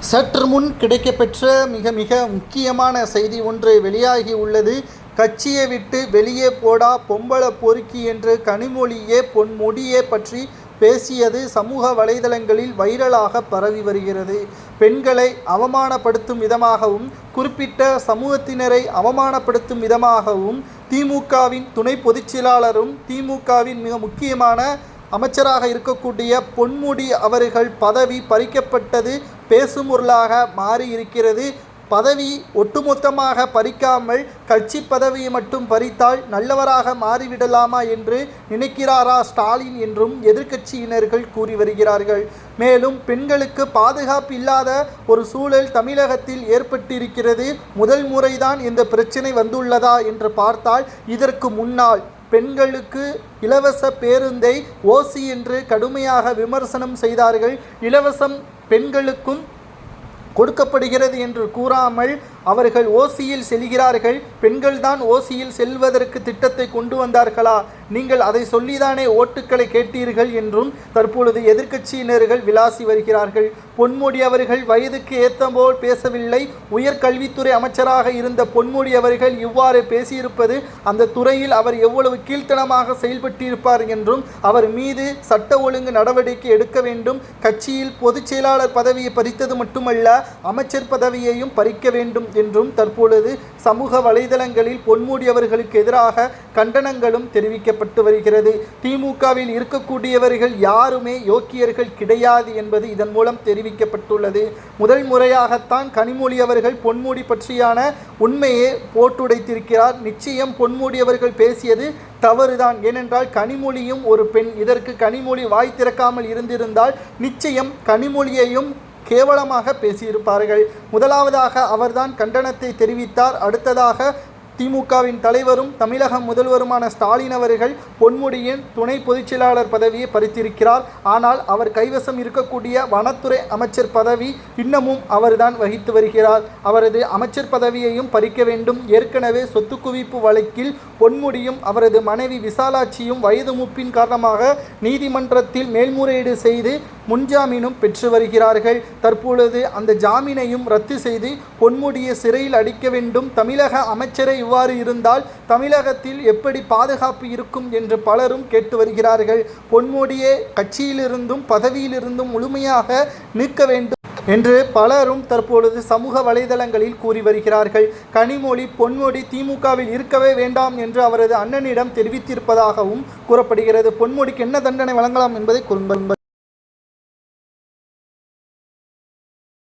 சற்று முன் கிடைக்கப்பெற்ற மிக மிக முக்கியமான செய்தி ஒன்று வெளியாகி உள்ளது. கட்சியை விட்டு வெளியே போடா பொம்பள பொறுக்கி என்று கனிமொழியே பொன்முடியே பற்றி பேசியது சமூக வலைதளங்களில் வைரலாக பரவி வருகிறது. பெண்களை அவமானப்படுத்தும் விதமாகவும் குறிப்பிட்ட சமூகத்தினரை அவமானப்படுத்தும் விதமாகவும் திமுகவின் துணை பொதுச்செயலாளரும் திமுகவின் மிக முக்கியமான அமைச்சராக இருக்கக்கூடிய பொன்முடி அவர்கள் பதவி பறிக்கப்பட்டது பேசும்பொருளாக மாறியிருக்கிறது. பதவி ஒட்டுமொத்தமாக பறிக்காமல் கட்சி பதவியை மட்டும் பறித்தால் நல்லவராக மாறிவிடலாமா என்று நினைக்கிறாரா ஸ்டாலின் என்றும் எதிர்க்கட்சியினர்கள் கூறி வருகிறார்கள். மேலும் பெண்களுக்கு பாதுகாப்பு இல்லாத ஒரு சூழல் தமிழகத்தில் ஏற்பட்டிருக்கிறது. முதல் முறைதான் இந்த பிரச்சனை வந்துள்ளதா என்று பார்த்தால் இதற்கு முன்னால் பெண்களுக்கு இலவச பேருந்தை ஓசி என்று கடுமையாக விமர்சனம் செய்தார்கள். இலவசம் பெண்களுக்கும் கொடுக்கப்படுகிறது என்று கூறாமல் அவர்கள் ஓசியில் செல்கிறார்கள். பெண்கள்தான் ஓசியில் செல்வதற்கு திட்டத்தை கொண்டு வந்தார்களா? நீங்கள் அதை சொல்லிதானே ஓட்டுக்களை கேட்டீர்கள் என்றும் தற்பொழுது எதிர்க்கட்சியினர்கள் விளாசி வருகிறார்கள். பொன்முடி அவர்கள் வயதுக்கு ஏற்றபோல் பேசவில்லை. உயர்கல்வித்துறை அமைச்சராக இருந்த பொன்முடி அவர்கள் இவ்வாறு பேசியிருப்பது அந்த துறையில் அவர் எவ்வளவு கீழ்த்தனமாக செயல்பட்டிருப்பார் என்றும் அவர் மீது சட்ட ஒழுங்கு நடவடிக்கை எடுக்க வேண்டும். கட்சியில் பொதுச் செயலாளர் பதவியை பறித்தது மட்டுமல்ல, அமைச்சர் பதவியையும் பறிக்க வேண்டும் என்றும் தற்பொழுது சமூக வலைதளங்களில் பொன்முடி அவர்களுக்கு எதிராக கண்டனங்களும் தெரிவிக்கப்பட்டு வருகிறது. திமுகவில் இருக்கக்கூடியவர்கள் யாருமே யோக்கியர்கள் கிடையாது என்பது இதன் மூலம் தெரிவிக்கப்பட்டுள்ளது. முதல் முறையாகத்தான் கனிமொழி அவர்கள் பொன்முடி பற்றியான உண்மையை போட்டுடைத்திருக்கிறார். நிச்சயம் பொன்முடி அவர்கள் பேசியது தவறுதான். ஏனென்றால் கனிமொழியும் ஒரு பெண். இதற்கு கனிமொழி வாய் திறக்காமல் இருந்திருந்தால் நிச்சயம் கனிமொழியையும் கேவலமாக பேசியிருப்பார்கள். முதலாவதாக அவர்தான் கண்டனத்தை தெரிவித்தார். அடுத்ததாக திமுகவின் தலைவரும் தமிழக முதல்வருமான ஸ்டாலின் அவர்கள் பொன்முடியின் துணை பொதுச்செயலாளர் பதவியை பறித்திருக்கிறார். ஆனால் அவர் கைவசம் இருக்கக்கூடிய வனத்துறை அமைச்சர் பதவி இன்னமும் அவர்தான் வகித்து வருகிறார். அவரது அமைச்சர் பதவியையும் பறிக்க வேண்டும். ஏற்கனவே சொத்து குவிப்பு வழக்கில் பொன்முடியும் அவரது மனைவி விசாலாட்சியும் வயது மூப்பின் காரணமாக நீதிமன்றத்தில் மேல்முறையீடு செய்து முன்ஜாமீனும் பெற்று வருகிறார்கள். தற்பொழுது அந்த ஜாமீனையும் ரத்து செய்து பொன்முடியை சிறையில் அடைக்க வேண்டும். தமிழக அமைச்சரை இவ்வாறு இருந்தால் தமிழகத்தில் எப்படி பாதுகாப்பு இருக்கும் என்று பலரும் கேட்டு வருகிறார்கள். பொன்முடியை கட்சியிலிருந்தும் பதவியிலிருந்தும் முழுமையாக நீக்க வேண்டும் என்று பலரும் தற்பொழுது சமூக வலைதளங்களில் கூறி வருகிறார்கள். கனிமொழி பொன்முடி திமுகவில் இருக்கவே வேண்டாம் என்று அவரது அண்ணனிடம் தெரிவித்திருப்பதாகவும் கூறப்படுகிறது. பொன்முடிக்கு என்ன தண்டனை வழங்கலாம் என்பதை கூறுங்கள்.